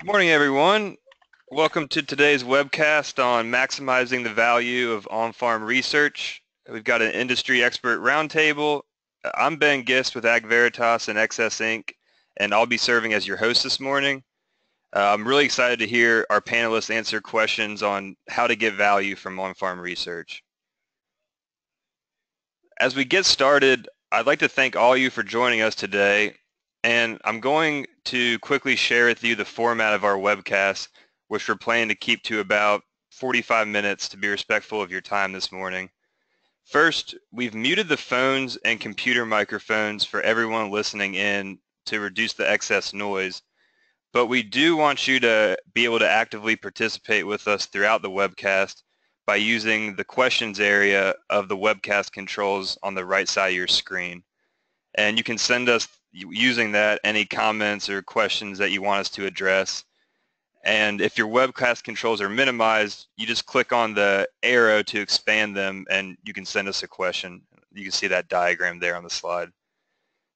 Morning, everyone. Welcome to today's webcast on maximizing the value of on-farm research. We've got an industry expert roundtable. I'm Ben Gist with Ag Veritas and XS Inc., and I'll be serving as your host this morning. I'm really excited to hear our panelists answer questions on how to get value from on-farm research. As we get started, I'd like to thank all of you for joining us today. And I'm going to quickly share with you the format of our webcast, which we're planning to keep to about 45 minutes to be respectful of your time this morning. First, we've muted the phones and computer microphones for everyone listening in to reduce the excess noise, but we do want you to be able to actively participate with us throughout the webcast by using the questions area of the webcast controls on the right side of your screen. And you can send us using that any comments or questions that you want us to address. And if your webcast controls are minimized, you just click on the arrow to expand them and you can send us a question. You can see that diagram there on the slide.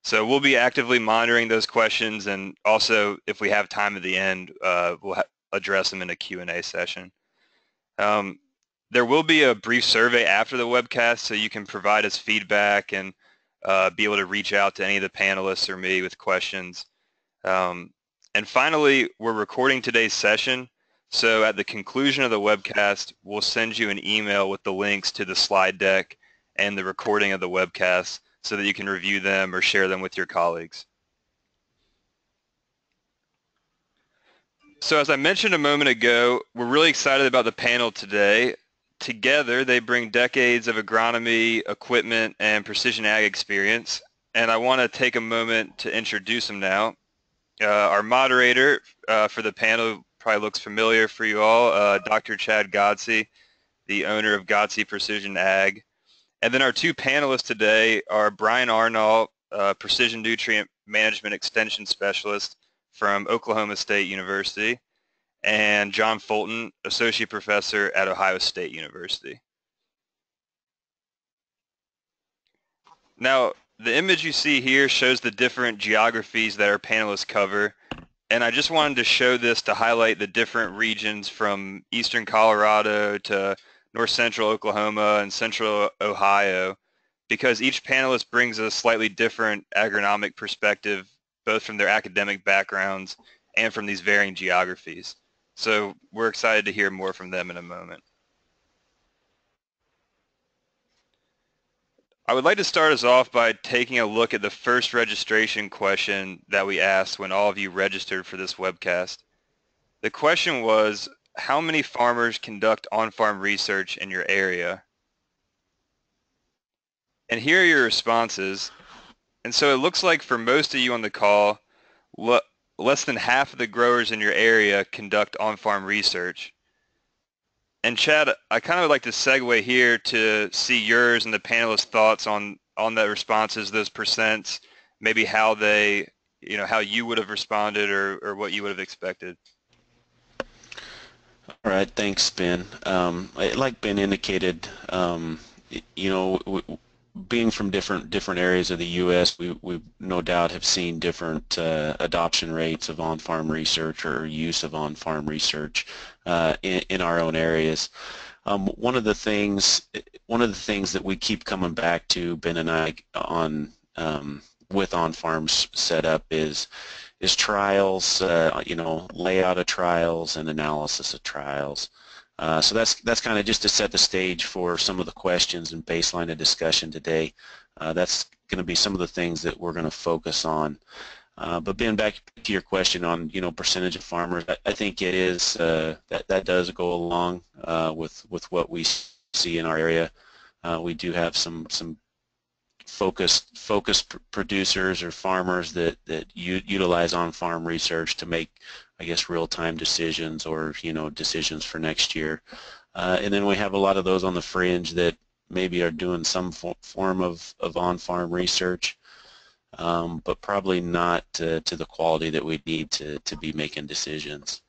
So we'll be actively monitoring those questions, and also if we have time at the end, we'll address them in a Q&A session. There will be a brief survey after the webcast, so you can provide us feedback and be able to reach out to any of the panelists or me with questions. And finally, we're recording today's session, so at the conclusion of the webcast, we'll send you an email with the links to the slide deck and the recording of the webcast so that you can review them or share them with your colleagues. So as I mentioned a moment ago, we're really excited about the panel today. Together, they bring decades of agronomy, equipment, and precision ag experience, and I want to take a moment to introduce them now. Our moderator for the panel probably looks familiar for you all, Dr. Chad Godsey, the owner of Godsey Precision Ag. And then our two panelists today are Brian Arnault, Precision Nutrient Management Extension Specialist from Oklahoma State University, and John Fulton, Associate Professor at Ohio State University. Now, the image you see here shows the different geographies that our panelists cover, and I just wanted to show this to highlight the different regions from eastern Colorado to north central Oklahoma and central Ohio, because each panelist brings a slightly different agronomic perspective, both from their academic backgrounds and from these varying geographies. So we're excited to hear more from them in a moment. I would like to start us off by taking a look at the first registration question that we asked when all of you registered for this webcast. The question was, how many farmers conduct on-farm research in your area? And here are your responses. And so it looks like for most of you on the call, less than half of the growers in your area conduct on-farm research. And Chad, I kind of would like to segue here to see yours and the panelists' thoughts on the responses, those percents, maybe how they, how you would have responded or what you would have expected. All right, thanks, Ben. Like Ben indicated, being from different areas of the U.S., we no doubt have seen different adoption rates of on-farm research or use of on-farm research in our own areas. One of the things that we keep coming back to, Ben and I, with on-farm setup is trials, layout of trials and analysis of trials. So that's kind of just to set the stage for some of the questions and baseline of discussion today. That's going to be some of the things that we're going to focus on. But Ben, back to your question on percentage of farmers, I think it is that does go along with what we see in our area. We do have some focused producers or farmers that utilize on-farm research to make, I guess, real-time decisions or decisions for next year. And then we have a lot of those on the fringe that maybe are doing some form of on-farm research, but probably not to the quality that we need to be making decisions.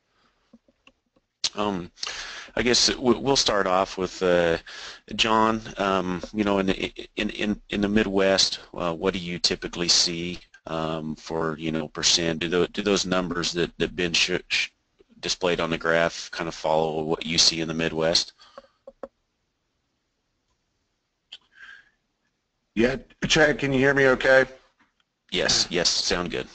I guess we'll start off with John. In the Midwest, what do you typically see for percent? Do those numbers that Ben displayed on the graph kind of follow what you see in the Midwest? Yeah, Chad, can you hear me okay? Yes, yes, sound good.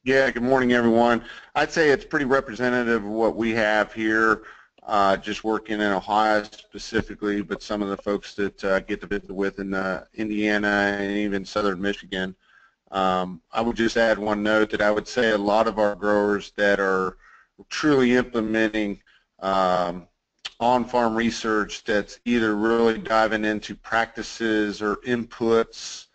Yeah, good morning, everyone. I'd say it's pretty representative of what we have here, just working in Ohio specifically, but some of the folks that get to visit with in Indiana and even southern Michigan. I would just add one note that I would say a lot of our growers that are truly implementing on-farm research that's either really diving into practices or inputs,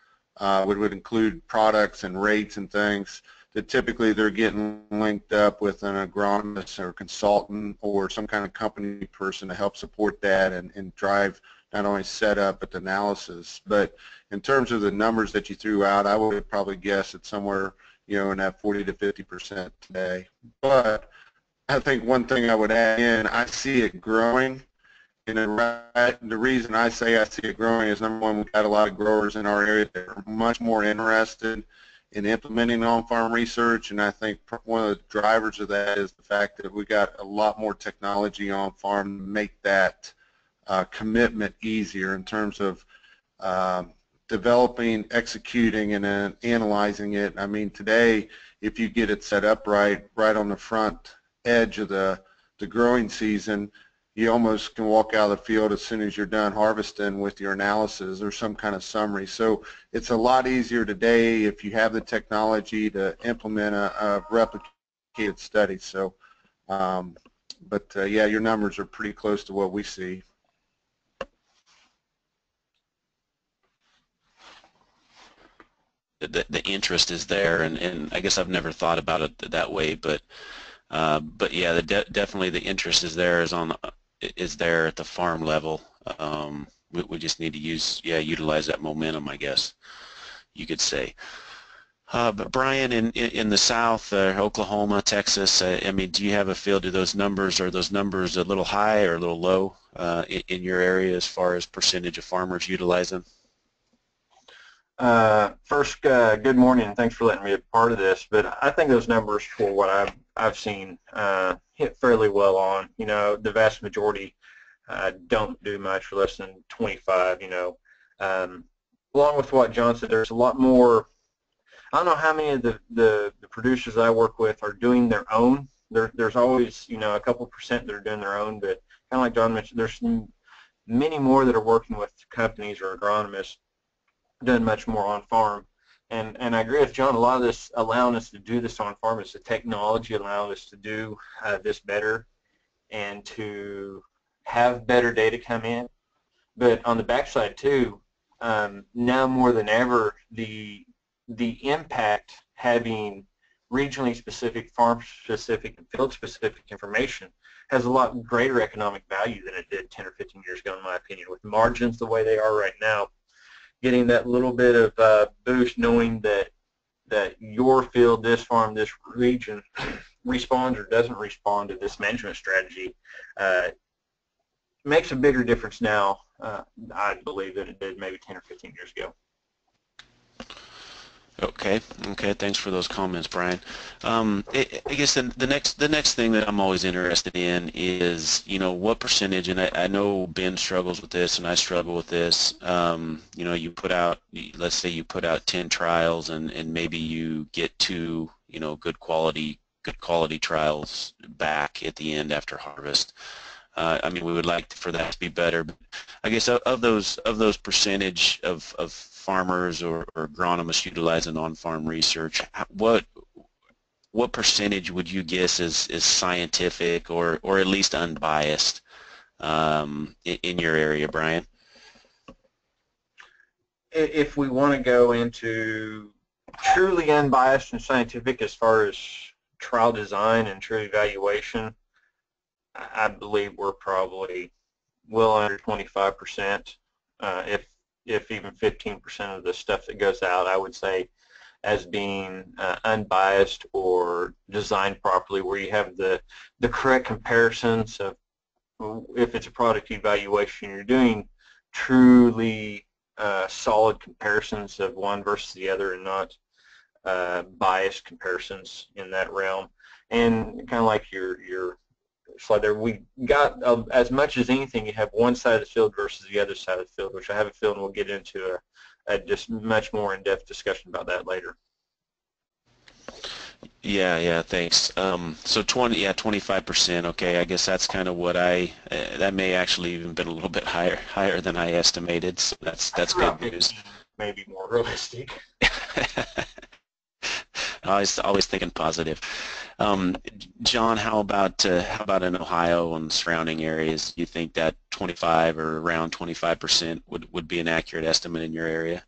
would include products and rates and things, that typically they're getting linked up with an agronomist or consultant or some kind of company person to help support that and drive not only setup but analysis. But in terms of the numbers that you threw out, I would probably guess it's somewhere, in that 40 to 50% today. But I think one thing I would add in, I see it growing. And the reason I say I see it growing is, number one, we've got a lot of growers in our area that are much more interested in implementing on-farm research, and I think one of the drivers of that is the fact that we got a lot more technology on-farm to make that commitment easier in terms of developing, executing, and then analyzing it. I mean, today, if you get it set up right on the front edge of the growing season, you almost can walk out of the field as soon as you're done harvesting with your analysis or some kind of summary. So it's a lot easier today if you have the technology to implement a replicated study. So, yeah, your numbers are pretty close to what we see. The interest is there, and I guess I've never thought about it that way, but yeah, definitely the interest is there, is there at the farm level. We just need to utilize that momentum, I guess you could say. But Brian, in the South, Oklahoma, Texas, I mean, do you have a feel? Are those numbers a little high or a little low in your area as far as percentage of farmers utilize them? First, good morning, and thanks for letting me be a part of this. But I think those numbers, for what I've seen, hit fairly well on. The vast majority don't do much for less than 25. Along with what John said, there's a lot more. I don't know how many of the producers I work with are doing their own. There's always a couple percent that are doing their own, but kind of like John mentioned, there's many more that are working with companies or agronomists, done much more on farm, and I agree with John. A lot of this allowing us to do this on farm is the technology allowing us to do this better and to have better data come in. But on the backside too, now more than ever, the impact having regionally specific, farm specific, and field specific information has a lot greater economic value than it did 10 or 15 years ago, in my opinion. With margins the way they are right now, getting that little bit of boost, knowing that your field, this farm, this region responds or doesn't respond to this management strategy, makes a bigger difference now, I believe, than it did maybe 10 or 15 years ago. Okay. Thanks for those comments, Brian. I guess the next thing that I'm always interested in is, what percentage, and I know Ben struggles with this and I struggle with this. You put out, let's say you put out 10 trials and maybe you get 2, good quality trials back at the end after harvest. I mean, we would like for that to be better, but I guess of those percentage of farmers or agronomists utilizing on-farm research, what percentage would you guess is scientific or at least unbiased in your area, Brian? If we want to go into truly unbiased and scientific as far as trial design and true evaluation, I believe we're probably well under 25%, if even 15% of the stuff that goes out, I would say, as being unbiased or designed properly, where you have the correct comparisons of, if it's a product evaluation, you're doing truly solid comparisons of one versus the other, and not biased comparisons in that realm. And kind of like your slide there, we got as much as anything, you have one side of the field versus the other side of the field, which I have a feeling we'll get into a just much more in-depth discussion about that later. Yeah, thanks. So 25%. Okay, I guess that's kind of what that may actually even been a little bit higher than I estimated. So that's good news. Maybe more realistic. Always thinking positive. John, how about in Ohio and surrounding areas? Do you think that 25 or around 25% would be an accurate estimate in your area?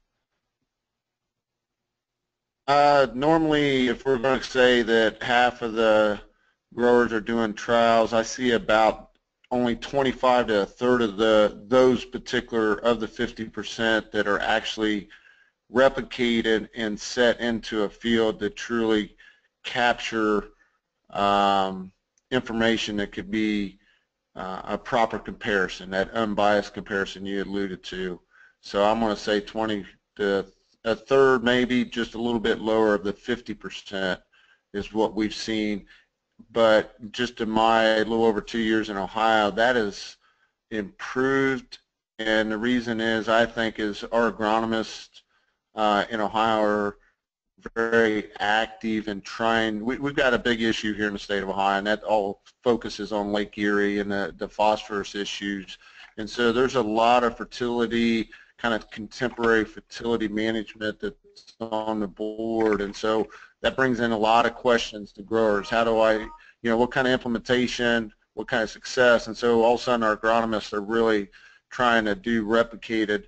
Normally, if we're going to say that half of the growers are doing trials, I see about only 25 to a third of those particular of the 50% that are actually replicated and set into a field that truly capture information that could be a proper comparison, that unbiased comparison you alluded to. So I'm going to say 20 to a third, maybe just a little bit lower of the 50% is what we've seen. But just in my little over 2 years in Ohio, that has improved. And the reason is, I think, is our agronomists in Ohio are very active in trying. We've got a big issue here in the state of Ohio, and that all focuses on Lake Erie and the phosphorus issues. And so there's a lot of fertility, kind of contemporary fertility management that's on the board. And so that brings in a lot of questions to growers. How do I, what kind of implementation, what kind of success? And so all of a sudden our agronomists are really trying to do replicated,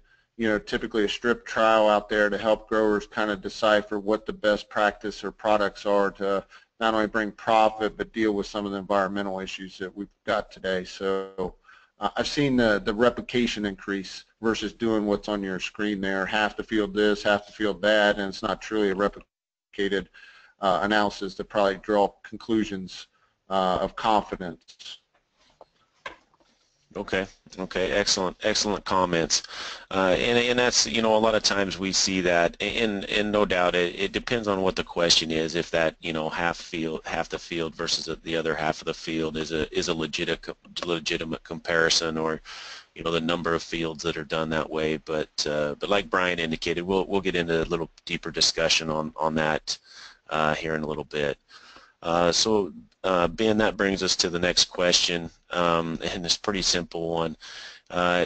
typically a strip trial out there to help growers kind of decipher what the best practice or products are to not only bring profit but deal with some of the environmental issues that we've got today. So I've seen the replication increase versus doing what's on your screen there, half the field this, half the field that, and it's not truly a replicated analysis to probably draw conclusions of confidence. Okay, excellent comments, and that's a lot of times we see that, and no doubt it depends on what the question is. If that half the field versus the other half of the field is a legitimate comparison, or the number of fields that are done that way. But like Brian indicated, we'll get into a little deeper discussion on that here in a little bit. So Ben, that brings us to the next question, and it's a pretty simple one.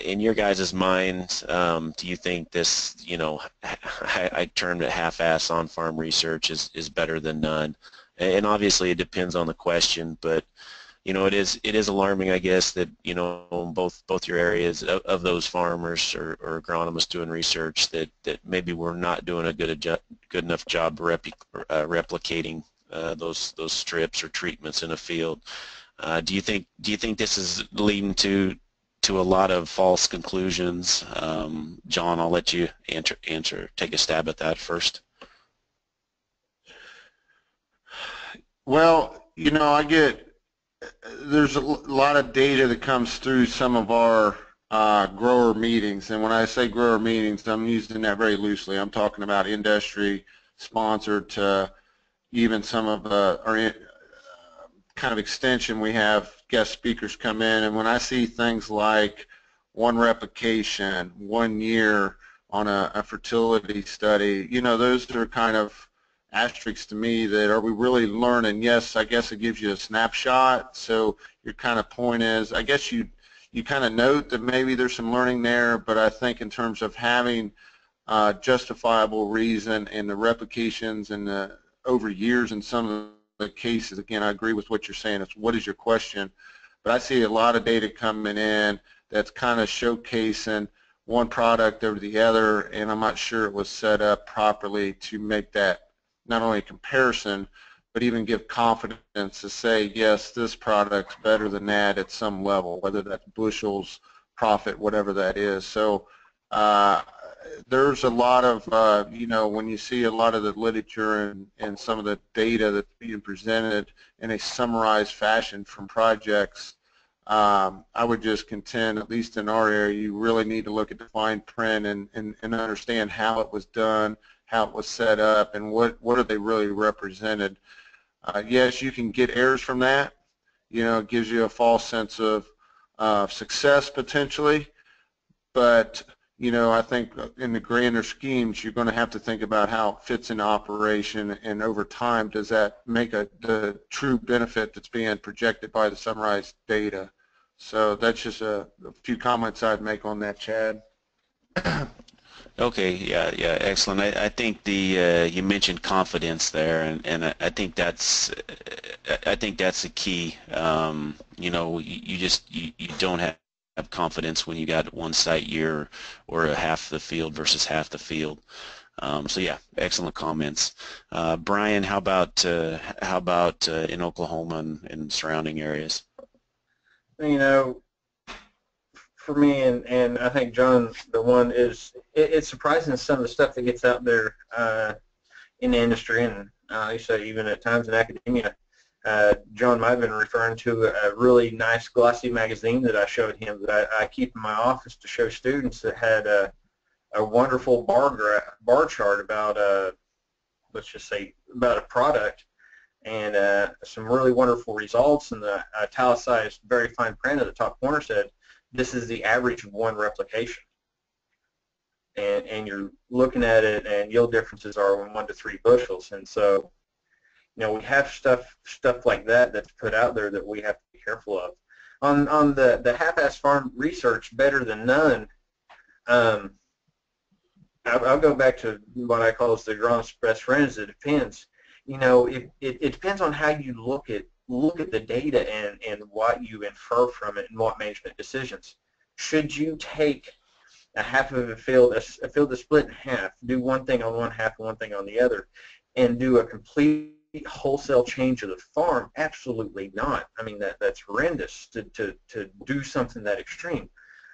In your guys' minds, do you think this, I termed it half-ass on-farm research is better than none? And obviously it depends on the question, but it is alarming, I guess, that both your areas of those farmers or agronomists doing research that maybe we're not doing a good enough job replicating those strips or treatments in a field. Do you think this is leading to a lot of false conclusions? John, I'll let you take a stab at that first. Well, there's a lot of data that comes through some of our grower meetings, and when I say grower meetings, I'm using that very loosely. I'm talking about industry sponsored to even some of our kind of extension. We have guest speakers come in, and when I see things like one replication, 1 year on a fertility study, those are kind of asterisks to me that, are we really learning? Yes, I guess it gives you a snapshot, so your kind of point is, I guess you kind of note that maybe there's some learning there, but I think in terms of having justifiable reason and the replications and the over years in some of the cases, again, I agree with what you're saying. It's what is your question? But I see a lot of data coming in that's kind of showcasing one product over the other, and I'm not sure it was set up properly to make that not only a comparison, but even give confidence to say, yes, this product's better than that at some level, whether that's bushels, profit, whatever that is. So there's a lot of, when you see a lot of the literature and some of the data that's being presented in a summarized fashion from projects, I would just contend, at least in our area, you really need to look at the fine print and understand how it was done, how it was set up and what are they really represented. Yes, you can get errors from that. You know, it gives you a false sense of success potentially, but you know, I think in the grander schemes, you're going to have to think about how it fits in operation, and over time, does that make the true benefit that's being projected by the summarized data? So that's just a few comments I'd make on that, Chad. Okay, yeah, excellent. I think the you mentioned confidence there, and I think that's the key. You know, you don't have confidence when you got one site year or a half the field versus half the field. So yeah, excellent comments. Brian, how about in Oklahoma and surrounding areas? You know, for me, and I think John, the one is, it's surprising some of the stuff that gets out there in the industry, and I say even at times in academia. John might have been referring to a really nice glossy magazine that I showed him that I keep in my office to show students that had a wonderful bar chart about, let's just say, about a product, and some really wonderful results, and the italicized very fine print at the top corner said, this is the average of one replication. And you're looking at it, and yield differences are 1 to 3 bushels. And so, you know, we have stuff like that that's put out there that we have to be careful of. On the half-ass farm research, better than none, I'll go back to what I call the agronomist's best friends. It depends. You know, it depends on how you look at the data and what you infer from it and what management decisions. Should you take a half of a field that's split in half, do one thing on one half and one thing on the other, and do a complete wholesale change of the farm? Absolutely not. I mean, that's horrendous to do something that extreme.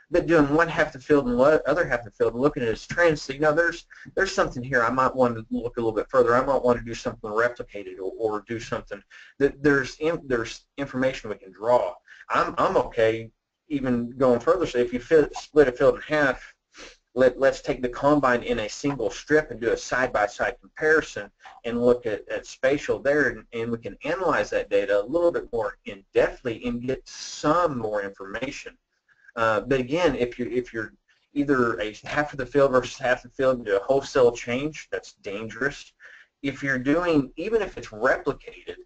But doing one half the field and the other half the field and looking at its trends, so, you know, there's something here. I might want to look a little bit further. I might want to do something replicated or do something that there's information we can draw. I'm okay even going further. So if you split a field in half, let's take the combine in a single strip and do a side-by-side comparison and look at spatial there, and we can analyze that data a little bit more in-depthly and get some more information. But again, if you're either a half of the field versus half the field and do a wholesale change, that's dangerous. If you're doing, even if it's replicated,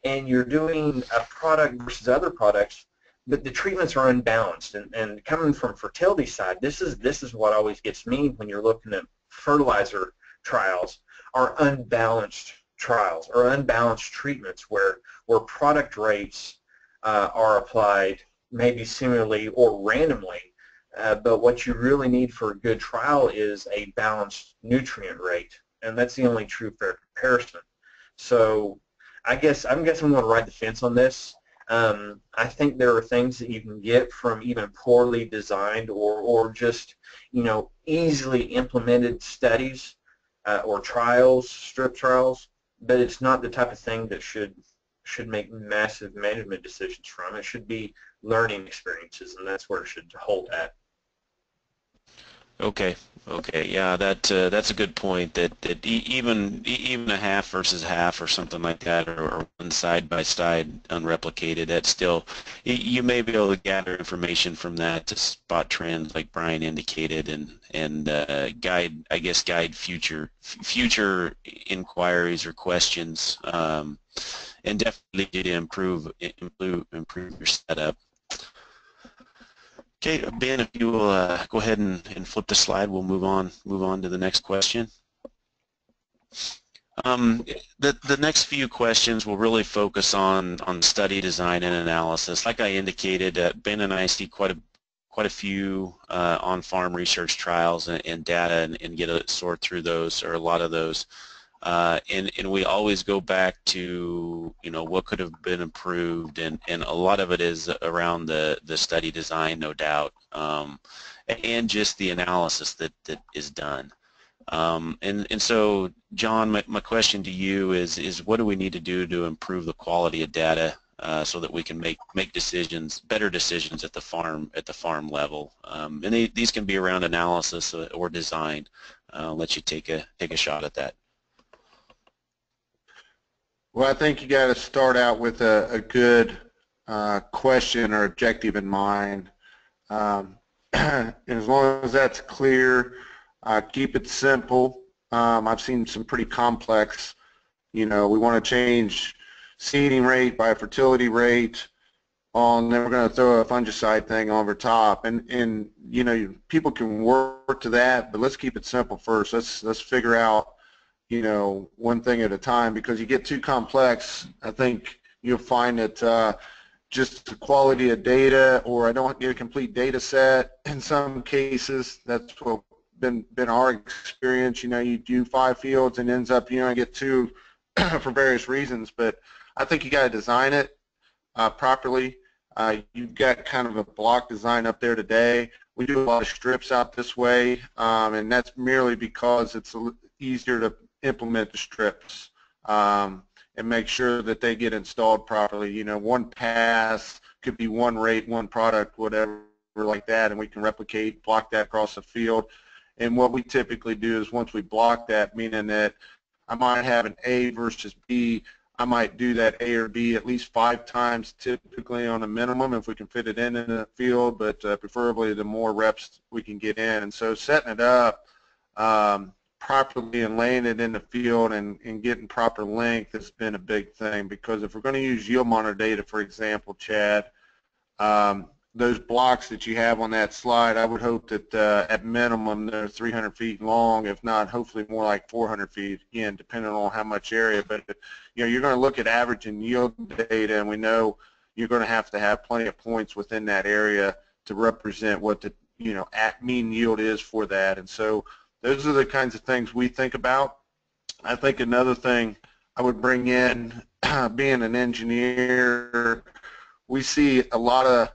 and you're doing a product versus other products, but the treatments are unbalanced, and coming from fertility side, this is what always gets me when you're looking at fertilizer trials, are unbalanced trials or unbalanced treatments where product rates are applied maybe similarly or randomly, but what you really need for a good trial is a balanced nutrient rate, and that's the only true fair comparison. So I'm guessing I'm going to ride the fence on this. I think there are things that you can get from even poorly designed or just, you know, easily implemented studies or trials, strip trials, but it's not the type of thing that should make massive management decisions from. It should be learning experiences, and that's where it should hold at. Okay, yeah, that's a good point. That even a half versus half or something like that, or one side by side unreplicated, that still, you may be able to gather information from that to spot trends, like Brian indicated, and guide future inquiries or questions, and definitely to improve your setup. Okay, Ben, if you will go ahead and flip the slide, we'll move on to the next question. The next few questions will really focus on study design and analysis. Like I indicated, Ben and I see quite a few on-farm research trials and data, and get a sort through those, or a lot of those. And we always go back to, you know, what could have been improved, and a lot of it is around the study design, no doubt, and just the analysis that is done. And so, John, my question to you is what do we need to do to improve the quality of data so that we can make better decisions at the farm level? And these can be around analysis or design. I'll let you take a shot at that. Well, I think you got to start out with a good question or objective in mind. And as long as that's clear, keep it simple. I've seen some pretty complex, we want to change seeding rate by fertility rate, and then we're going to throw a fungicide thing over top. And people can work to that, but let's keep it simple first. Let's figure out one thing at a time, because you get too complex, I think you'll find that just the quality of data, or I don't get a complete data set in some cases. That's what been our experience. You do 5 fields and ends up I get 2 for various reasons. But I think you got to design it properly. You've got kind of a block design up there today. We do a lot of strips out this way, and that's merely because it's easier to implement the strips and make sure that they get installed properly. One pass could be one rate, one product, whatever like that, and we can block that across the field. And what we typically do is once we block that, meaning that I might have an A versus B, I might do that A or B at least 5 times typically on a minimum if we can fit it in the field, but preferably the more reps we can get in. And so setting it up properly and laying it in the field and getting proper length has been a big thing, because if we're going to use yield monitor data, for example, Chad, those blocks that you have on that slide, I would hope that at minimum they're 300 feet long, if not hopefully more like 400 feet, again, depending on how much area. But you're going to look at average and yield data, and we know you're going to have plenty of points within that area to represent what the at mean yield is for that. And so those are the kinds of things we think about. I think another thing I would bring in, being an engineer, we see a lot of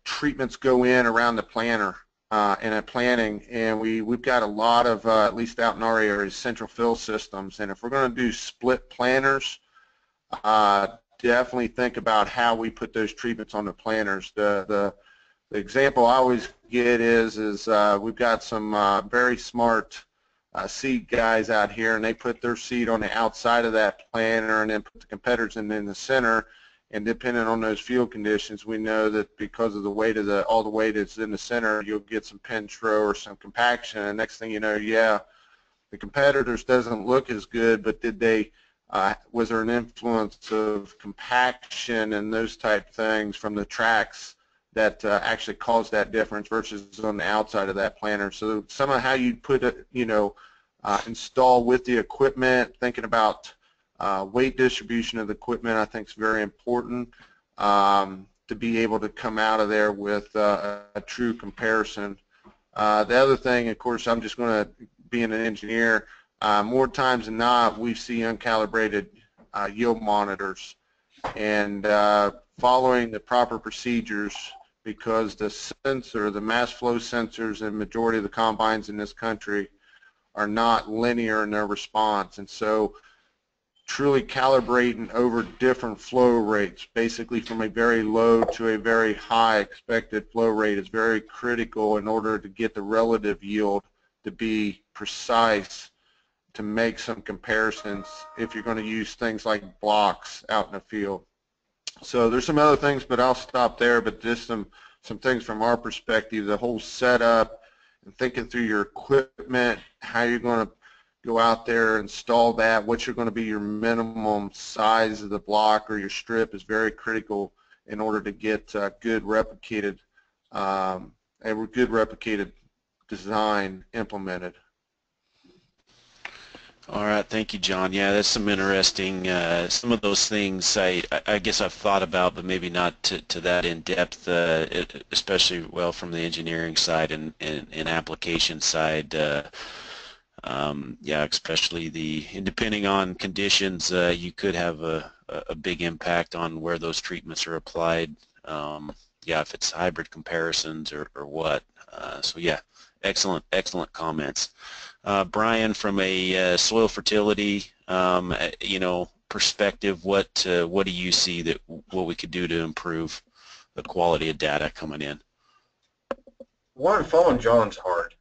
treatments go in around the planter and at planting, and we've got a lot of, at least out in our area, central fill systems. And if we're going to do split planters, definitely think about how we put those treatments on the planters. The example I always get is we've got some very smart seed guys out here, and they put their seed on the outside of that planter and then put the competitors in the center. And depending on those field conditions, we know that because of the weight of all the weight is in the center, you'll get some pinch row or some compaction. And next thing you know, yeah, the competitors doesn't look as good, but did they? Was there an influence of compaction and those type things from the tracks that actually caused that difference versus on the outside of that planter? So some of how you put it, install with the equipment, thinking about weight distribution of the equipment, I think is very important to be able to come out of there with a true comparison. The other thing, of course, I'm just going to, being an engineer, more times than not, we see uncalibrated yield monitors, and following the proper procedures, because the mass flow sensors in majority of the combines in this country are not linear in their response. And so truly calibrating over different flow rates, basically from a very low to a very high expected flow rate, is very critical in order to get the relative yield to be precise, to make some comparisons if you're going to use things like blocks out in the field. So there's some other things, but I'll stop there. But just some things from our perspective, the whole setup and thinking through your equipment, how you're going to go out there, install that, what you're going to be your minimum size of the block or your strip is very critical in order to get good replicated design implemented. All right, thank you, John. Yeah, that's some interesting, some of those things I guess I've thought about, but maybe not to that in depth, especially, well, from the engineering side and application side. Yeah, especially depending on conditions, you could have a big impact on where those treatments are applied. Yeah, if it's hybrid comparisons or what. So yeah, excellent comments. Brian, from a soil fertility, perspective, what do you see what we could do to improve the quality of data coming in? One, following John's heart.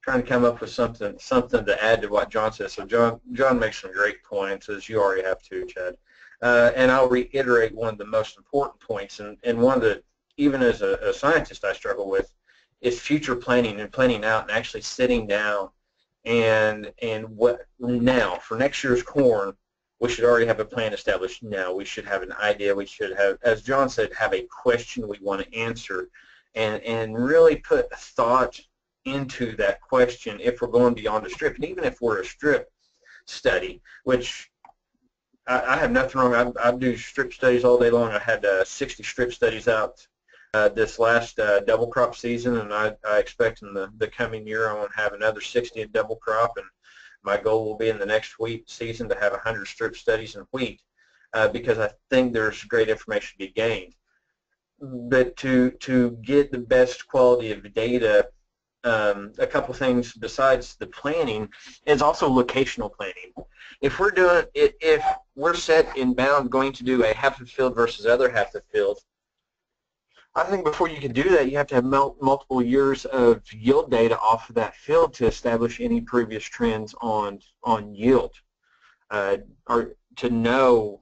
trying to come up with something to add to what John says. So John makes some great points, as you already have too, Chad. And I'll reiterate one of the most important points, and one that even as a scientist I struggle with, is future planning and planning out and actually sitting down and what now for next year's corn. We should already have a plan established now. We should have an idea. We should have, as John said, have a question we want to answer, and really put thought into that question if we're going beyond a strip. And even if we're a strip study, which I have nothing wrong. I do strip studies all day long. I had 60 strip studies out this last double crop season, and I expect in the coming year I want to have another 60 in double crop, and my goal will be in the next wheat season to have 100 strip studies in wheat, because I think there's great information to be gained. But to get the best quality of data, a couple things besides the planning is also locational planning. If we're set in bound going to do a half a field versus other half a field, I think before you can do that, you have to have multiple years of yield data off of that field to establish any previous trends on yield, or to know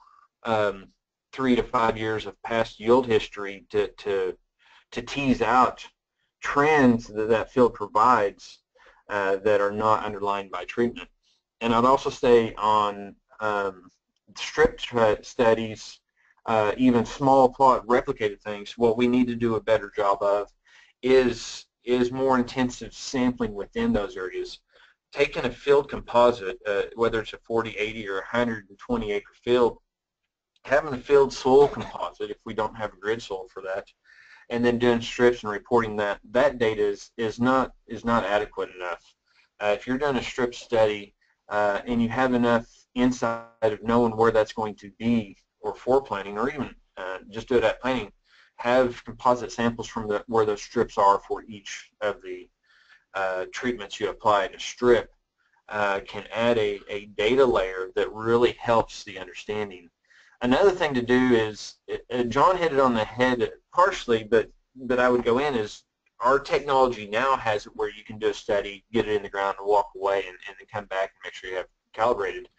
3 to 5 years of past yield history to tease out trends that field provides that are not underlined by treatment. And I'd also say on strip studies, even small plot replicated things, what we need to do a better job of is more intensive sampling within those areas. Taking a field composite, whether it's a 40, 80, or 120 acre field, having a field soil composite if we don't have a grid soil for that, and then doing strips and reporting that data is not adequate enough. If you're doing a strip study and you have enough insight of knowing where that's going to be, or for planning, or even just do it at planning, have composite samples from where those strips are for each of the treatments you apply in a strip, can add a data layer that really helps the understanding. Another thing to do is, John hit it on the head partially, but I would go in, is our technology now has it where you can do a study, get it in the ground, and walk away, and then come back and make sure you have it calibrated.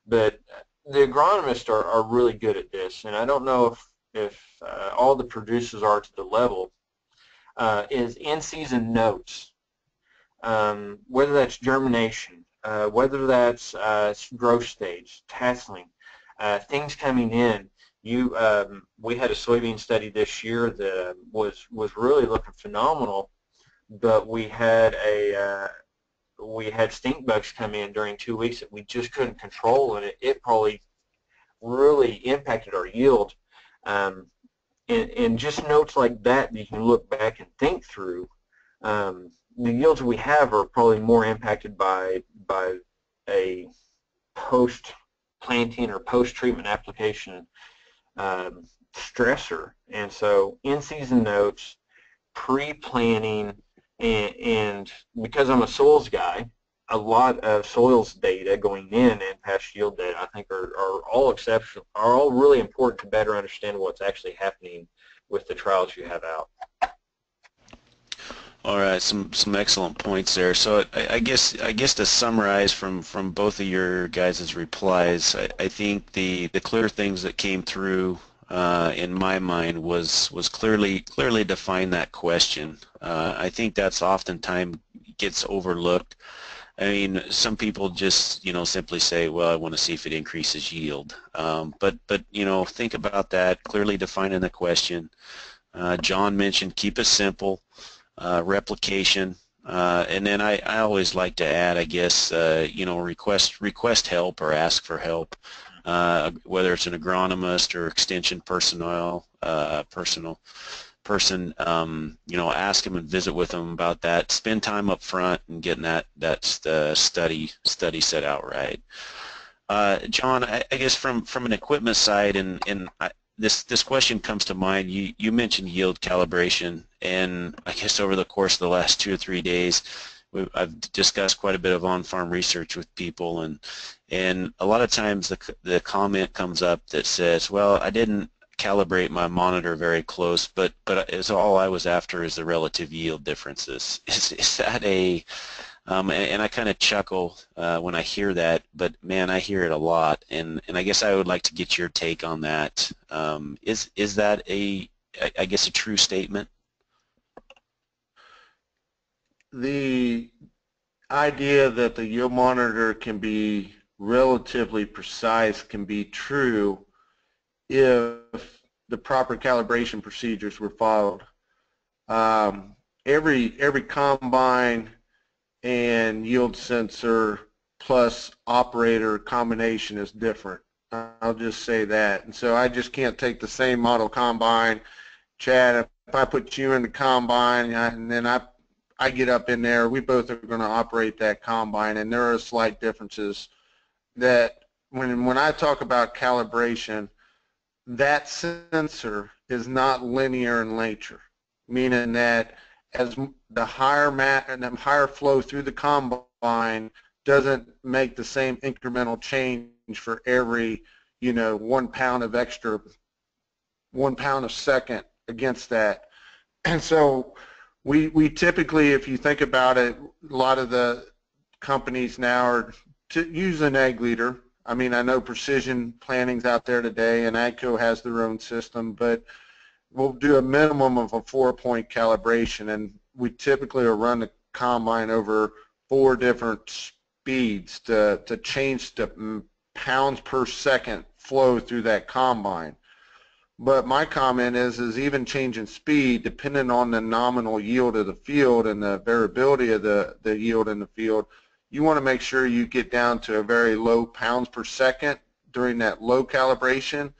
But the agronomists are really good at this, and I don't know if all the producers are to the level, is in-season notes, whether that's germination, whether that's growth stage, tasseling, things coming in. We had a soybean study this year that was really looking phenomenal, but we had stink bugs come in during 2 weeks that we just couldn't control, and it probably really impacted our yield. And just notes like that you can look back and think through. The yields we have are probably more impacted by a post-planting or post-treatment application stressor. And so in-season notes, pre-planning, and because I'm a soils guy, a lot of soils data going in and past yield data I think are all exceptional, are all really important to better understand what's actually happening with the trials you have out. All right, some excellent points there. So I guess to summarize from both of your guys' replies, I think the clear things that came through in my mind was clearly define that question. I think that's oftentimes gets overlooked. I mean, some people just simply say, well, I want to see if it increases yield. But think about that, clearly defining the question. John mentioned keep it simple. Replication, and then I always like to add, I guess, request help or ask for help, whether it's an agronomist or extension personnel, person, ask them and visit with them about that. Spend time up front and getting that study set out right. John, I guess from an equipment side, and this question comes to mind. You mentioned yield calibration, and I guess over the course of the last 2 or 3 days, I've discussed quite a bit of on-farm research with people, and a lot of times the comment comes up that says, well, I didn't calibrate my monitor very close, but it's all I was after is the relative yield differences. Is that And I kind of chuckle when I hear that, but man, I hear it a lot, and I guess I would like to get your take on that. Is that I guess a true statement? The idea that the yield monitor can be relatively precise can be true if the proper calibration procedures were followed. Every combine and yield sensor plus operator combination is different. I'll just say that. And so I just can't take the same model combine. Chad, if I put you in the combine and then I get up in there, we both are going to operate that combine, and there are slight differences that when I talk about calibration, that sensor is not linear in nature, meaning that as the higher flow through the combine doesn't make the same incremental change for every 1 pound of extra, 1 pound a second against that. And so we typically, if you think about it, a lot of the companies now are to use an egg leader. I mean, I know precision planning's out there today, and AGCO has their own system, but we'll do a minimum of a 4-point calibration, and we typically will run the combine over 4 different speeds to change the pounds per second flow through that combine. But my comment is even changing speed, depending on the nominal yield of the field and the variability of the yield in the field, you want to make sure you get down to a very low pounds per second during that low calibration.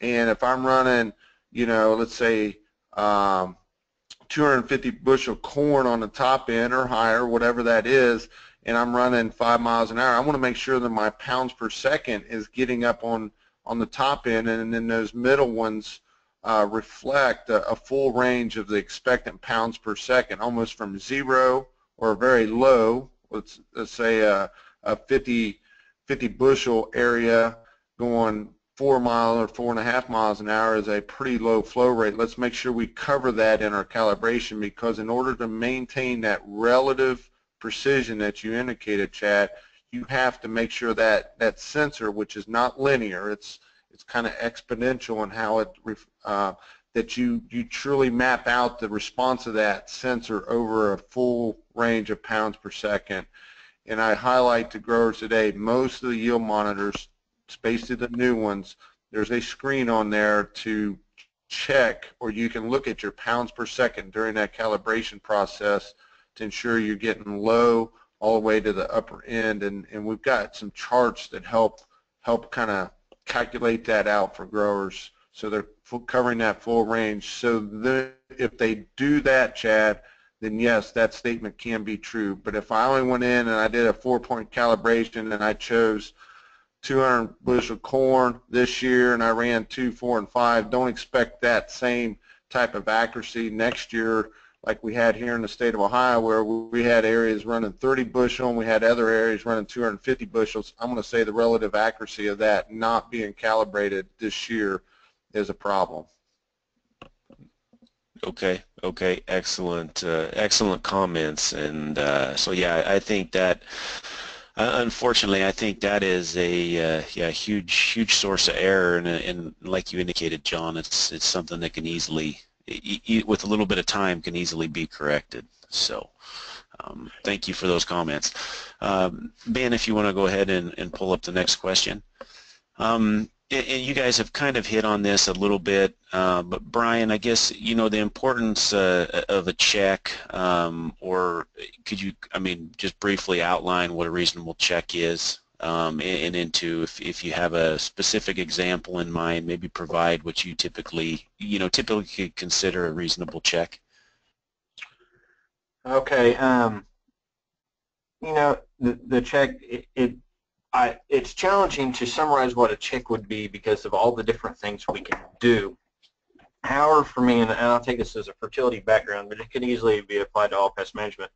And if I'm running, let's say 250 bushel corn on the top end or higher, whatever that is, and I'm running 5 miles an hour, I want to make sure that my pounds per second is getting up on the top end, and then those middle ones reflect a full range of the expectant pounds per second, almost from 0 or very low, let's say a 50 bushel area going 4 mile or 4.5 miles an hour is a pretty low flow rate. Let's make sure we cover that in our calibration, because in order to maintain that relative precision that you indicated, Chad, you have to make sure that that sensor, which is not linear, it's kind of exponential in how it that you truly map out the response of that sensor over a full range of pounds per second. And I highlight to growers today, most of the yield monitors, especially the new ones, there's a screen on there to check, or you can look at your pounds per second during that calibration process to ensure you're getting low all the way to the upper end, and we've got some charts that help kind of calculate that out for growers, so they're covering that full range. So if they do that, Chad, then yes, that statement can be true. But if I only went in and I did a 4-point calibration and I chose 200 bushel corn this year and I ran 2, 4, and 5, don't expect that same type of accuracy next year, like we had here in the state of Ohio, where we had areas running 30 bushel and we had other areas running 250 bushels. I'm going to say the relative accuracy of that not being calibrated this year is a problem. Okay, excellent, excellent comments. And so yeah, I think that unfortunately, I think that is a huge source of error, and like you indicated, John, it's something that can easily, with a little bit of time, can easily be corrected. So thank you for those comments. Ben, if you want to go ahead and pull up the next question. And you guys have kind of hit on this a little bit, but Brian, I guess, the importance of a check, or could you, just briefly outline what a reasonable check is, and into, if you have a specific example in mind, maybe provide what you typically consider a reasonable check. Okay, the check, it's challenging to summarize what a check would be because of all the different things we can do. However, for me, and I'll take this as a fertility background, but it could easily be applied to all pest management.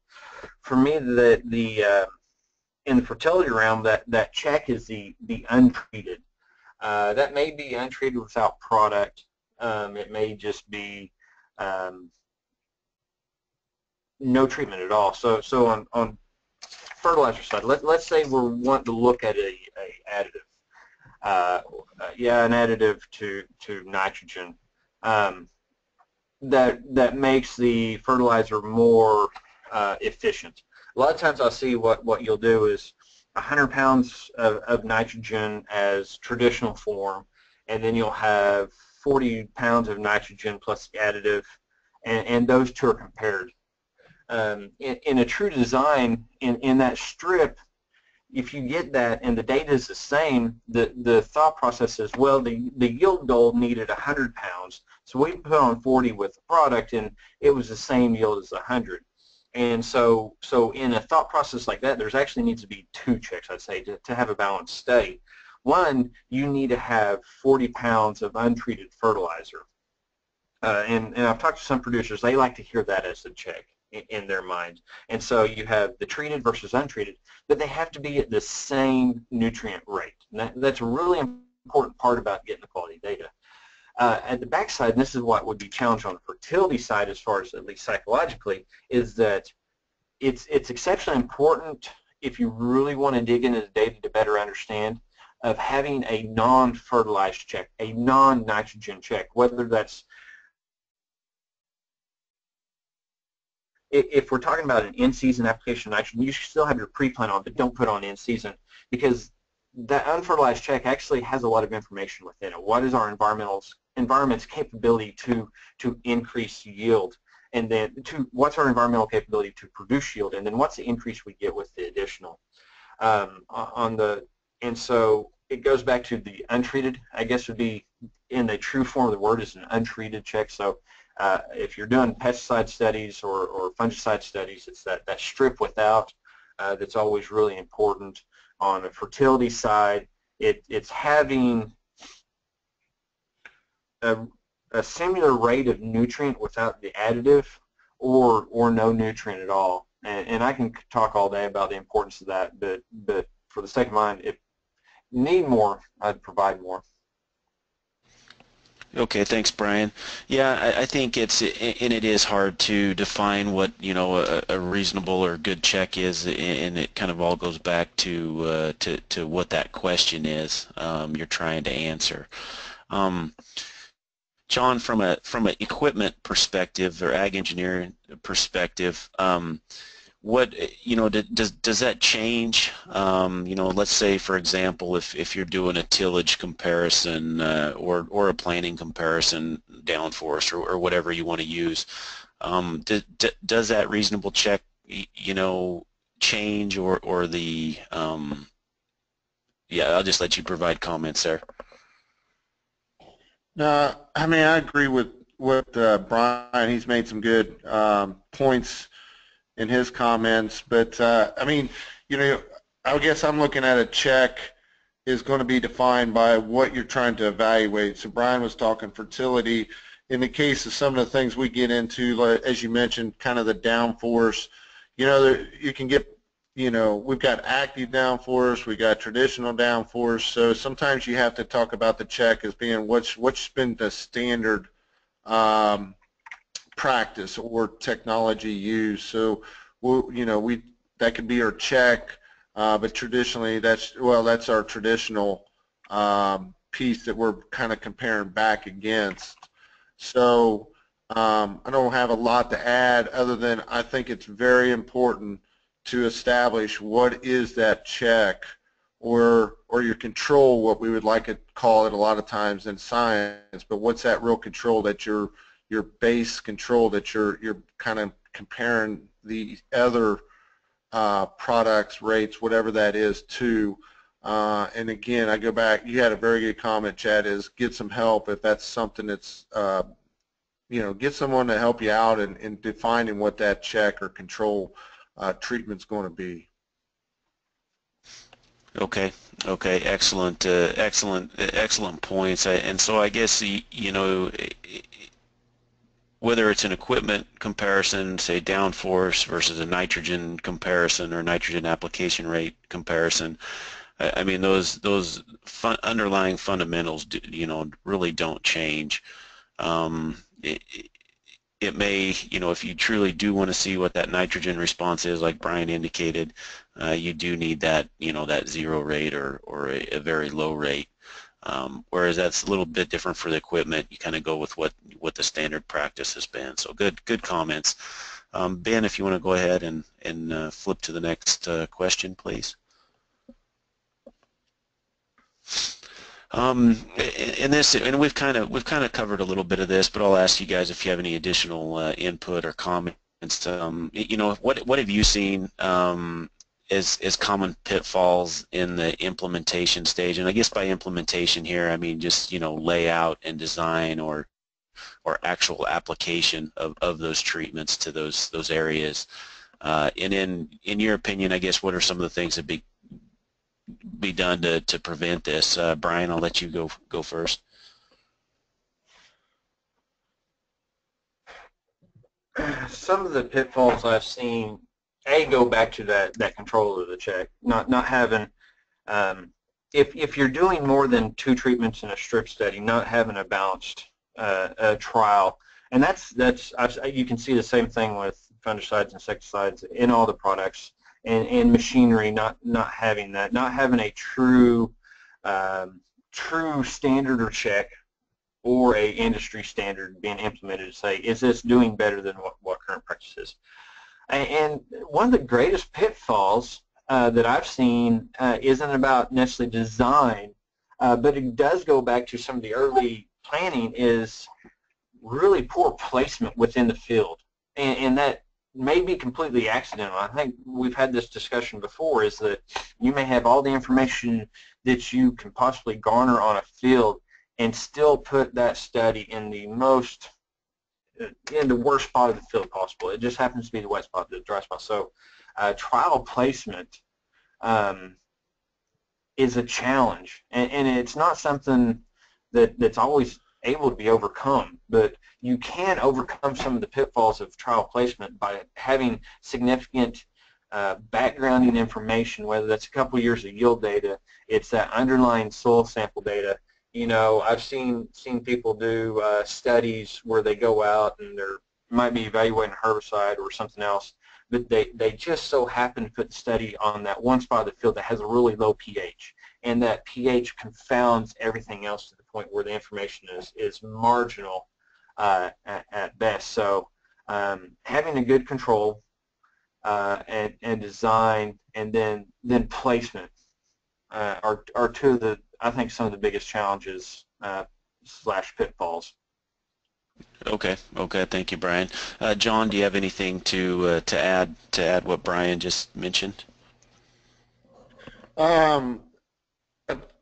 For me, in the fertility realm, that check is the untreated. That may be untreated without product. It may just be no treatment at all. So on fertilizer side, let's say we're wanting to look at a additive. Yeah, an additive to nitrogen that makes the fertilizer more efficient. A lot of times I'll see what you'll do is 100 pounds of nitrogen as traditional form, and then you'll have 40 pounds of nitrogen plus the additive, and those two are compared. In a true design, in that strip, if you get that and the data is the same, the thought process is, well, the yield goal needed 100 pounds, so we put on 40 with the product, and it was the same yield as 100. And so in a thought process like that, there's actually needs to be two checks, I'd say, to have a balanced study. One, you need to have 40 pounds of untreated fertilizer. And I've talked to some producers, they like to hear that as the check in their mind. And so you have the treated versus untreated, but they have to be at the same nutrient rate. And that's a really important part about getting the quality data. At the backside, and this is what would be challenged on the fertility side as far as at least psychologically, is that it's exceptionally important if you really want to dig into the data to better understand of having a non-fertilized check, a non-nitrogen check, whether that's if we're talking about an in-season application of nitrogen, you should still have your pre-plant on, but don't put on in-season, because that unfertilized check actually has a lot of information within it. What is our environment's capability to increase yield, and then what's our environmental capability to produce yield, and then what's the increase we get with the additional. And so it goes back to the untreated, I guess would be in the true form of the word, is an untreated check. So if you're doing pesticide studies or fungicide studies, it's that strip without that's always really important. On the fertility side, it's having a similar rate of nutrient without the additive, or no nutrient at all. And I can talk all day about the importance of that, but for the sake of mine, if you need more, I'd provide more. Okay, thanks, Brian. Yeah, I think it is hard to define what a reasonable or good check is, and it kind of all goes back to what that question is you're trying to answer. John, from an equipment perspective or ag engineering perspective, what does that change? Let's say, for example, if you're doing a tillage comparison or a planting comparison, downforce or whatever you want to use, does that reasonable check change, or the yeah, I'll just let you provide comments there. No, I mean, I agree with what Brian. He's made some good points in his comments, but I mean, I guess I'm looking at a check is going to be defined by what you're trying to evaluate. So Brian was talking fertility. In the case of some of the things we get into, like, as you mentioned, kind of the downforce, you can get, we've got active downforce, we got traditional downforce. So sometimes you have to talk about the check as being what's been the standard practice or technology used. So that could be our check, but traditionally that's our traditional piece that we're kind of comparing back against. So I don't have a lot to add other than I think it's very important to establish what is that check or your control, what we would like to call it a lot of times in science, but what's that real control that your base control that you're kind of comparing the other products, rates, whatever that is to. And again, I go back, you had a very good comment, Chad, is get some help if that's something that's, get someone to help you out in defining what that check or control treatment's going to be. Okay, excellent, excellent points. And so I guess, whether it's an equipment comparison, say downforce versus a nitrogen comparison or nitrogen application rate comparison, I mean those underlying fundamentals, really don't change. it may, if you truly do want to see what that nitrogen response is, like Brian indicated, you do need that, that 0 rate or a very low rate. Whereas that's a little bit different for the equipment. You kind of go with what the standard practice has been. So good comments. Ben, if you want to go ahead and flip to the next question, please. In this, and we've kind of covered a little bit of this, but I'll ask you guys if you have any additional input or comments. What have you seen as common pitfalls in the implementation stage? And I guess by implementation here, I mean just layout and design or actual application of those treatments to those areas. And in your opinion, I guess what are some of the things that be done to prevent this? Brian, I'll let you go first. Some of the pitfalls I've seen, go back to that control of the check, not having, if you're doing more than 2 treatments in a strip study, not having a balanced trial, and you can see the same thing with fungicides, insecticides in all the products. And machinery, not having that, not having a true standard or check or a industry standard being implemented to say, is this doing better than what current practice is? And one of the greatest pitfalls that I've seen isn't about necessarily design, but it does go back to some of the early planning, is really poor placement within the field, and that may be completely accidental. I think we've had this discussion before, is that you may have all the information that you can possibly garner on a field and still put that study in the worst spot of the field possible. It just happens to be the wet spot, the dry spot. So trial placement is a challenge, and it's not something that's always able to be overcome, but you can overcome some of the pitfalls of trial placement by having significant backgrounding information, whether that's a couple years of yield data, it's that underlying soil sample data. I've seen people do studies where they go out and they're might be evaluating a herbicide or something else, but they just so happen to put the study on that one spot of the field that has a really low pH, and that pH confounds everything else to the point where the information is marginal at best. So having a good control and design, and then placement are two of the, I think, some of the biggest challenges / pitfalls. Okay. Thank you, Brian. John, do you have anything to add what Brian just mentioned? I've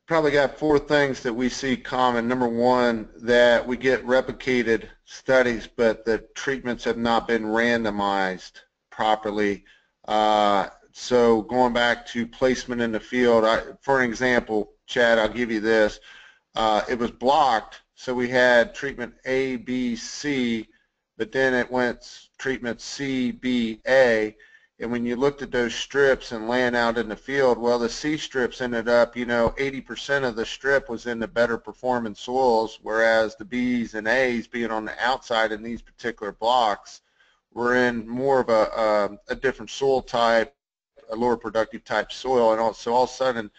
probably got 4 things that we see common. Number 1, that we get replicated studies, but the treatments have not been randomized properly. So going back to placement in the field, for an example, Chad, I'll give you this. It was blocked, so we had treatment A, B, C, but then it went treatment C, B, A. And when you looked at those strips and laying out in the field, well, the C strips ended up, 80% of the strip was in the better performing soils, whereas the B's and A's, being on the outside in these particular blocks, were in more of a different soil type, a lower productive type soil. And also all of a sudden,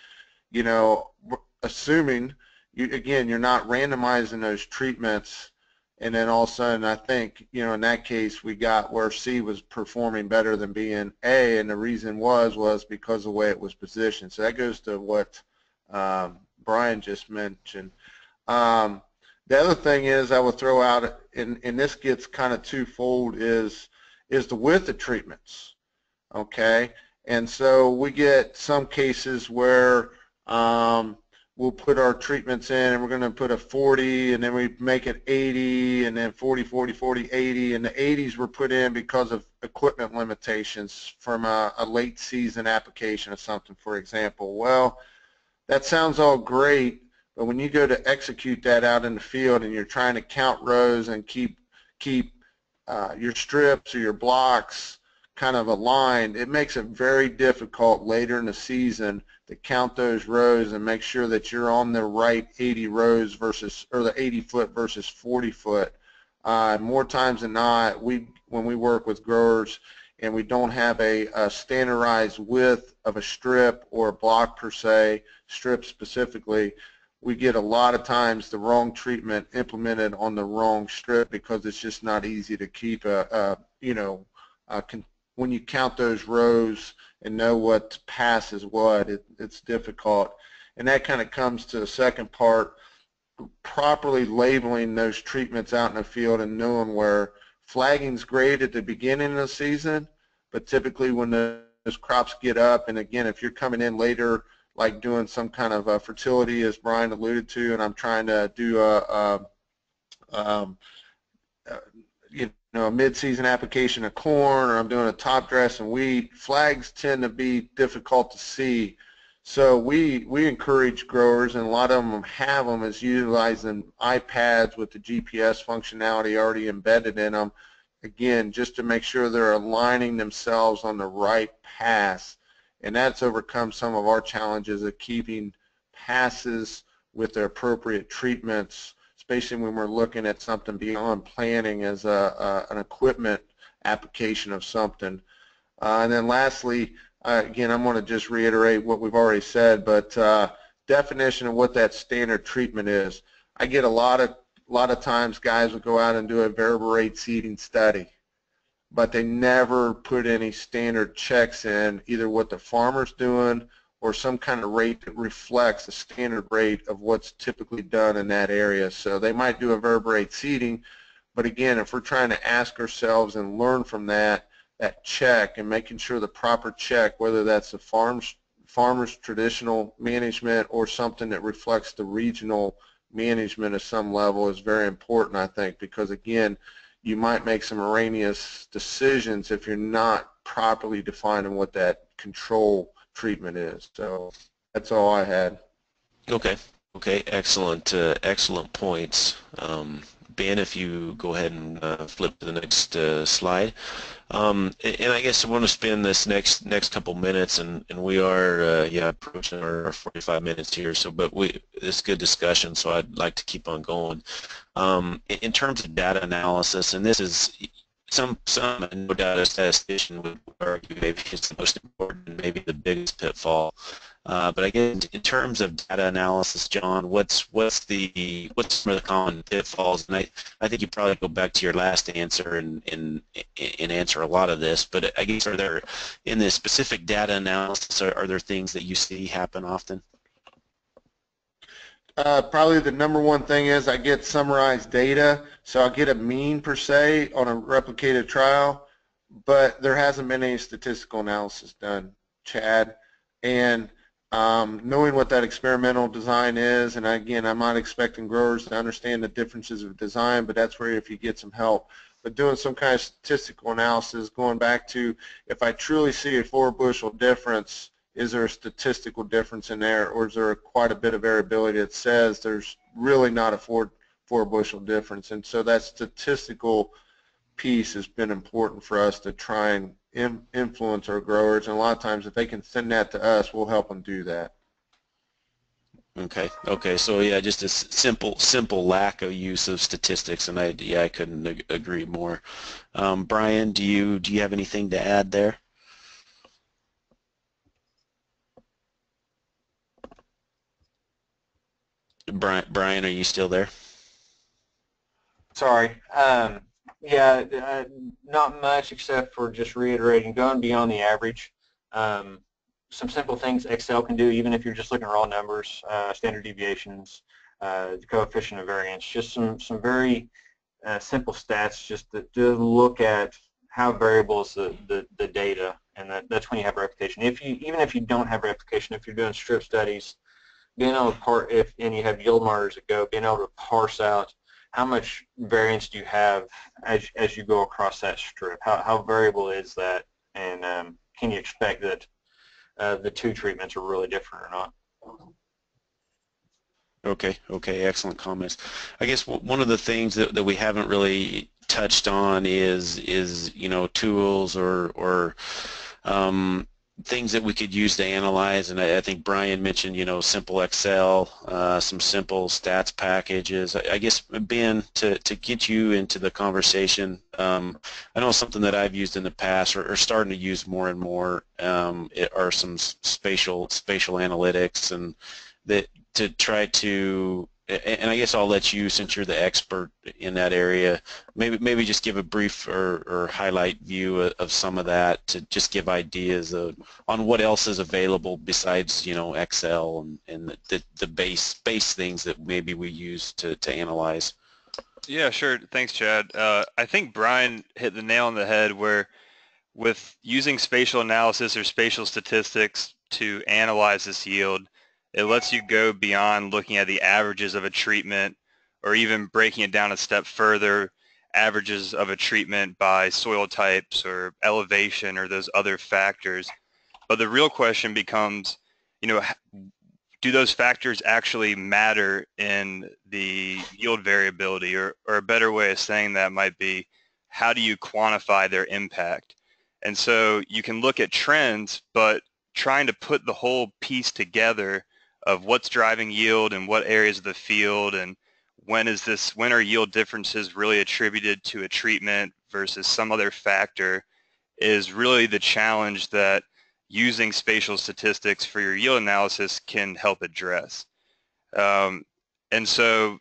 assuming, you're not randomizing those treatments, and then all of a sudden, I think, in that case, we got where C was performing better than B and A, and the reason was because of the way it was positioned. So that goes to what Brian just mentioned. The other thing is I will throw out, and this gets kind of twofold, is the width of treatments, okay? And so we get some cases where we'll put our treatments in, and we're going to put a 40, and then we make it 80, and then 40, 40, 40, 80, and the 80s were put in because of equipment limitations from a late season application of something, for example. Well, that sounds all great, but when you go to execute that out in the field and you're trying to count rows and keep your strips or your blocks kind of aligned, it makes it very difficult later in the season to count those rows and make sure that you're on the right 80 rows versus, or the 80 foot versus 40 foot. More times than not, when we work with growers and we don't have a standardized width of a strip or a block per se, strip specifically, we get a lot of times the wrong treatment implemented on the wrong strip because it's just not easy to keep when you count those rows and know what passes what, it's difficult. And that kind of comes to the second part, properly labeling those treatments out in the field and knowing where flagging's great at the beginning of the season, but typically when those crops get up, and again, if you're coming in later, like doing some kind of fertility, as Brian alluded to, and I'm trying to do a mid-season application of corn, or I'm doing a top dress and wheat, flags tend to be difficult to see. So we encourage growers, and a lot of them have them, is utilizing iPads with the GPS functionality already embedded in them, again, just to make sure they're aligning themselves on the right pass. And that's overcome some of our challenges of keeping passes with the appropriate treatments, especially when we're looking at something beyond planning as an equipment application of something. And then lastly, again, I'm going to just reiterate what we've already said, but definition of what that standard treatment is. I get a lot of times guys will go out and do a variable rate seeding study, but they never put any standard checks in, either what the farmer's doing or some kind of rate that reflects the standard rate of what's typically done in that area. So they might do a variable rate seeding, but again, if we're trying to ask ourselves and learn from that check and making sure the proper check, whether that's the farmer's traditional management or something that reflects the regional management at some level, is very important, I think, because again, you might make some erroneous decisions if you're not properly defining what that control treatment is. So that's all I had. Okay, excellent, excellent points. Ben, if you go ahead and flip to the next slide. And I guess I want to spend this next couple minutes, and we are approaching our 45 minutes here. So, but it's good discussion. So I'd like to keep on going. In terms of data analysis, and this is some no data statistician would argue maybe it's the most important, maybe the biggest pitfall. But I guess in terms of data analysis, John, what's some of the common pitfalls? And I think you probably go back to your last answer and answer a lot of this. But I guess, are there, in this specific data analysis, are there things that you see happen often? Probably the number one thing is I get summarized data, so I'll get a mean per se on a replicated trial, but there hasn't been any statistical analysis done, Chad. And knowing what that experimental design is, and again, I'm not expecting growers to understand the differences of design, but that's where if you get some help. But doing some kind of statistical analysis, going back to if I truly see a 4-bushel difference, is there a statistical difference in there, or is there quite a bit of variability that says there's really not a 4-bushel difference? And so that statistical piece has been important for us to try and influence our growers, and a lot of times if they can send that to us, we'll help them do that. Okay, so yeah, just a simple lack of use of statistics, and I couldn't agree more. Brian, do you have anything to add there? Brian, are you still there? Sorry. Not much except for just reiterating, going beyond the average. Some simple things Excel can do, even if you're just looking at raw numbers, standard deviations, the coefficient of variance, just some very simple stats, just to look at how variable is the data, and that's when you have replication. Even if you don't have replication, if you're doing strip studies, being able to and you have yield monitors that go, being able to parse out how much variance do you have as you go across that strip? How variable is that, and can you expect that the two treatments are really different or not? Okay, excellent comments. I guess one of the things that we haven't really touched on is tools or things that we could use to analyze, and I think Brian mentioned, simple Excel, some simple stats packages. I guess, Ben, to get you into the conversation, I know something that I've used in the past, or starting to use more and more, are some spatial analytics, and that to try to, and I guess I'll let you, since you're the expert in that area, maybe just give a brief or highlight view of some of that, to just give ideas on what else is available besides Excel and the base things that maybe we use to analyze. Yeah, sure. Thanks, Chad. I think Brian hit the nail on the head where with using spatial analysis or spatial statistics to analyze this yield, it lets you go beyond looking at the averages of a treatment or even breaking it down a step further, averages of a treatment by soil types or elevation or those other factors. But the real question becomes, do those factors actually matter in the yield variability? Or a better way of saying that might be, how do you quantify their impact? And so you can look at trends, but trying to put the whole piece together of what's driving yield and what areas of the field, and when are yield differences really attributed to a treatment versus some other factor, is really the challenge that using spatial statistics for your yield analysis can help address. And so,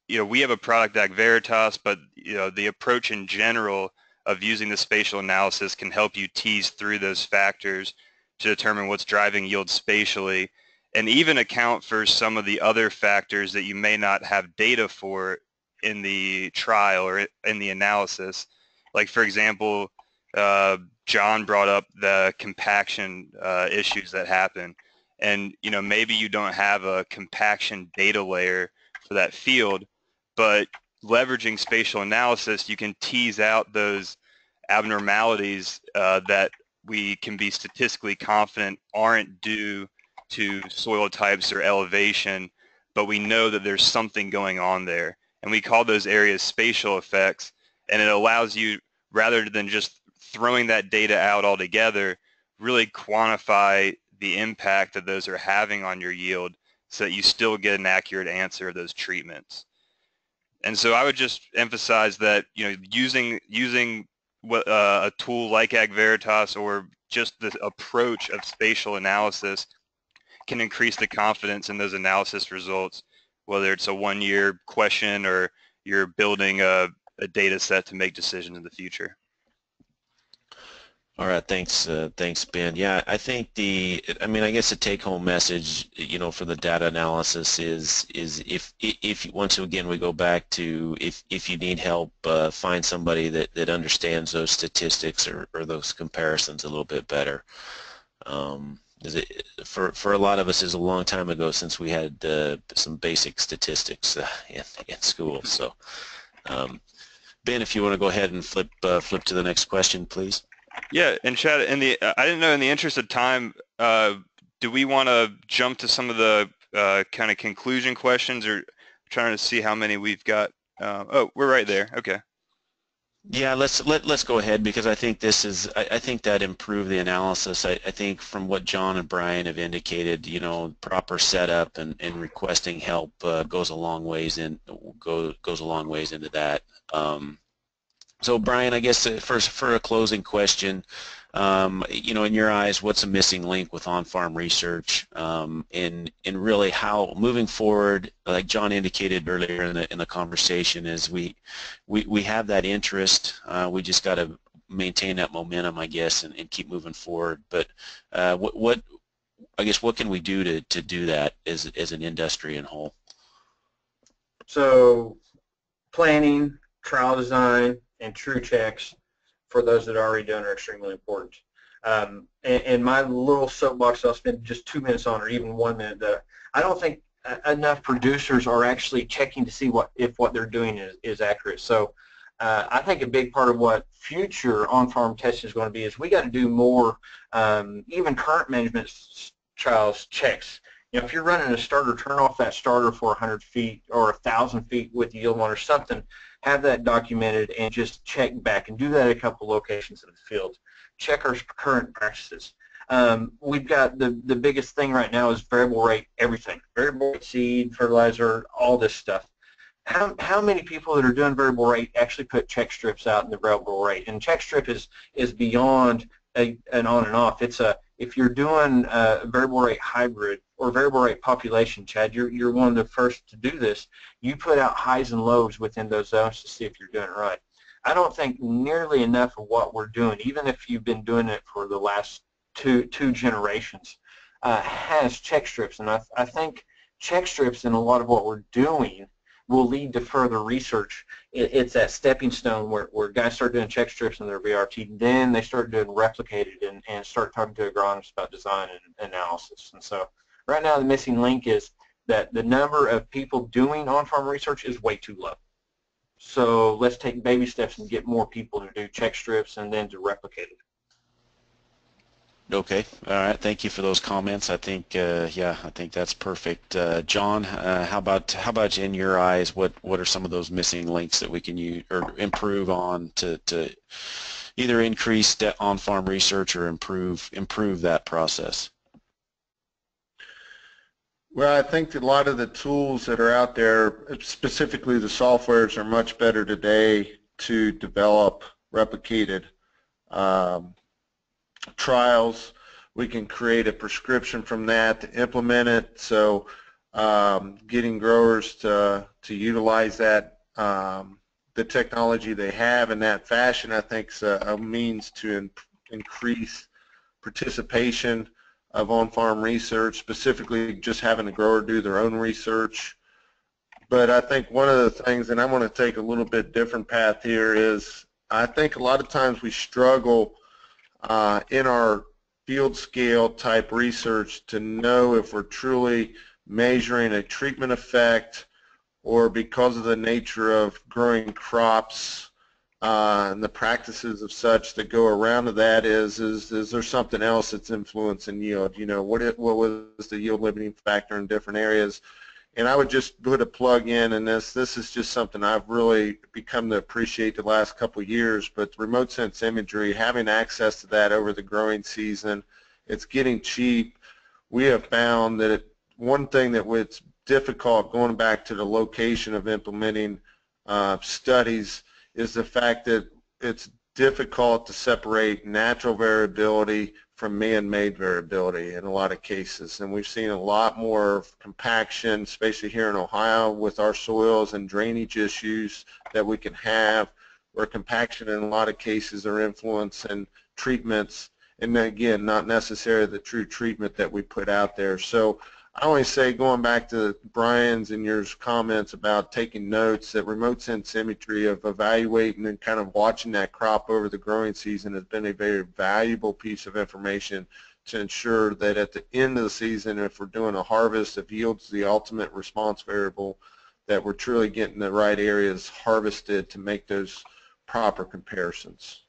we have a product like Veritas, but the approach in general of using the spatial analysis can help you tease through those factors to determine what's driving yield spatially, and even account for some of the other factors that you may not have data for in the trial or in the analysis. Like, for example, John brought up the compaction issues that happen, and maybe you don't have a compaction data layer for that field, but leveraging spatial analysis, you can tease out those abnormalities that we can be statistically confident aren't due to soil types or elevation, but we know that there's something going on there. And we call those areas spatial effects, and it allows you, rather than just throwing that data out altogether, really quantify the impact that those are having on your yield so that you still get an accurate answer of those treatments. And so I would just emphasize that using a tool like Ag Veritas or just the approach of spatial analysis can increase the confidence in those analysis results, whether it's a one-year question or you're building a data set to make decisions in the future. All right, thanks, Ben. Yeah, I think I guess the take-home message, for the data analysis is if once again we go back to if you need help, find somebody that understands those statistics or those comparisons a little bit better. For a lot of us, is a long time ago since we had some basic statistics in school. So, Ben, if you want to go ahead and flip to the next question, please. Yeah, and Chad, I didn't know, in the interest of time, do we want to jump to some of the kind of conclusion questions, or trying to see how many we've got? Oh, we're right there. Okay. Yeah, let's go ahead, because I think I think that improved the analysis. I think from what John and Brian have indicated, proper setup and requesting help goes a long ways goes a long ways into that. So Brian, I guess for a closing question, in your eyes, what's a missing link with on-farm research, and really how moving forward, like John indicated earlier in the conversation, is we have that interest. We just got to maintain that momentum, I guess, and keep moving forward. But what can we do to do that as an industry in whole? So planning, trial design, and true checks for those that are already done are extremely important. And my little soapbox I'll spend just 2 minutes on, or even 1 minute, that I don't think enough producers are actually checking to see if what they're doing is accurate. So I think a big part of what future on-farm testing is going to be is we got to do more, even current management trials checks. If you're running a starter, turn off that starter for 100 feet or 1,000 feet with the yield monitor, something, have that documented and just check back, and do that at a couple locations in the field. Check our current practices. We've got the biggest thing right now is variable rate everything. Variable rate seed, fertilizer, all this stuff. How many people that are doing variable rate actually put check strips out in the variable rate? And check strip is beyond an on and off. It's if you're doing a variable rate hybrid or variable rate population, Chad, you're one of the first to do this. You put out highs and lows within those zones to see if you're doing it right. I don't think nearly enough of what we're doing, even if you've been doing it for the last two generations, has check strips. And I think check strips in a lot of what we're doing will lead to further research. It's that stepping stone where guys start doing check strips in their VRT, then they start doing replicated and start talking to agronomists about design and analysis. And so right now the missing link is that the number of people doing on-farm research is way too low. So let's take baby steps and get more people to do check strips and then to replicate it. Okay, all right. Thank you for those comments. I think, yeah, I think that's perfect. John, how about in your eyes? What are some of those missing links that we can use or improve on to either increase on-farm research or improve that process? Well, I think that a lot of the tools that are out there, specifically the softwares, are much better today to develop replicated trials. We can create a prescription from that to implement it. So getting growers to utilize that, the technology they have in that fashion, I think is a means to increase participation of on-farm research, specifically just having the grower do their own research. But I think one of the things, and I'm going to take a little bit different path here, is I think a lot of times we struggle in our field scale type research to know if we're truly measuring a treatment effect, or because of the nature of growing crops and the practices of such that go around to that, is there something else that's influencing yield? You know, what was the yield limiting factor in different areas? And I would just put a plug in, and this is just something I've really become to appreciate the last couple of years, but remote sense imagery, having access to that over the growing season, it's getting cheap. We have found that one thing that was difficult, going back to the location of implementing studies, is the fact that it's difficult to separate natural variability from man-made variability in a lot of cases. And we've seen a lot more compaction, especially here in Ohio, with our soils and drainage issues that we can have, where compaction in a lot of cases are influencing treatments, and again, not necessarily the true treatment that we put out there. So I always say, going back to Brian's and yours comments about taking notes, that remote sense imagery of evaluating and kind of watching that crop over the growing season has been a very valuable piece of information to ensure that at the end of the season, if we're doing a harvest, if yield's the ultimate response variable, that we're truly getting the right areas harvested to make those proper comparisons.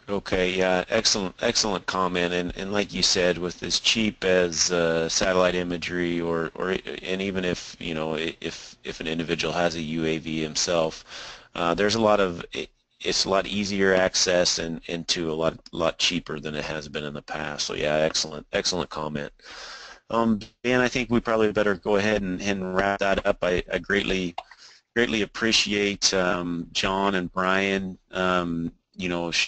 Okay, yeah, excellent comment, and like you said, with as cheap as satellite imagery, and even if if an individual has a UAV himself, there's a lot of it's a lot easier access and to a lot cheaper than it has been in the past. So yeah, excellent comment. Ben, I think we probably better go ahead and wrap that up. I greatly appreciate John and Brian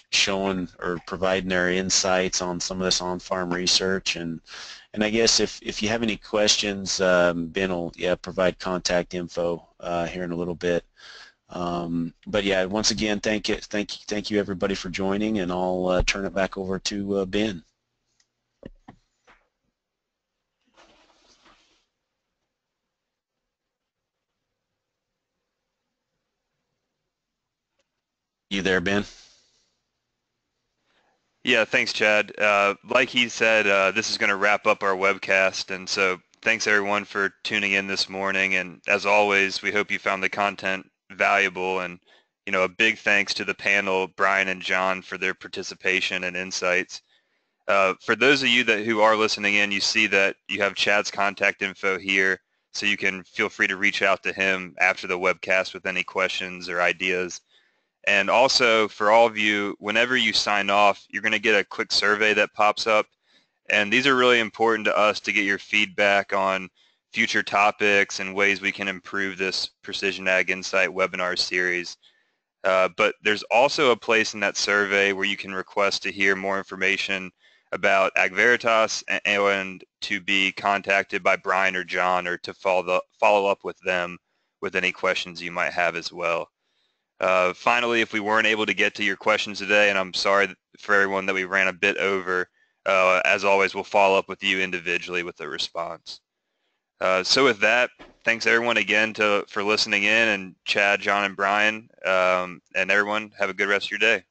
showing or providing their insights on some of this on-farm research, and I guess if you have any questions, Ben will provide contact info here in a little bit. But yeah, once again, thank you everybody for joining, and I'll turn it back over to Ben. You there, Ben? Yeah, thanks, Chad. Like he said, this is going to wrap up our webcast, and so thanks everyone for tuning in this morning. And as always, we hope you found the content valuable. And a big thanks to the panel, Brian and John, for their participation and insights. For those of you who are listening in, you see that you have Chad's contact info here, so you can feel free to reach out to him after the webcast with any questions or ideas. And also for all of you, whenever you sign off, you're going to get a quick survey that pops up. And these are really important to us to get your feedback on future topics and ways we can improve this Precision Ag Insight webinar series. But there's also a place in that survey where you can request to hear more information about Ag Veritas and to be contacted by Brian or John, or to follow up with them with any questions you might have as well. Finally, if we weren't able to get to your questions today, and I'm sorry for everyone that we ran a bit over, as always, we'll follow up with you individually with a response. So with that, thanks everyone again for listening in, and Chad, John, and Brian, and everyone have a good rest of your day.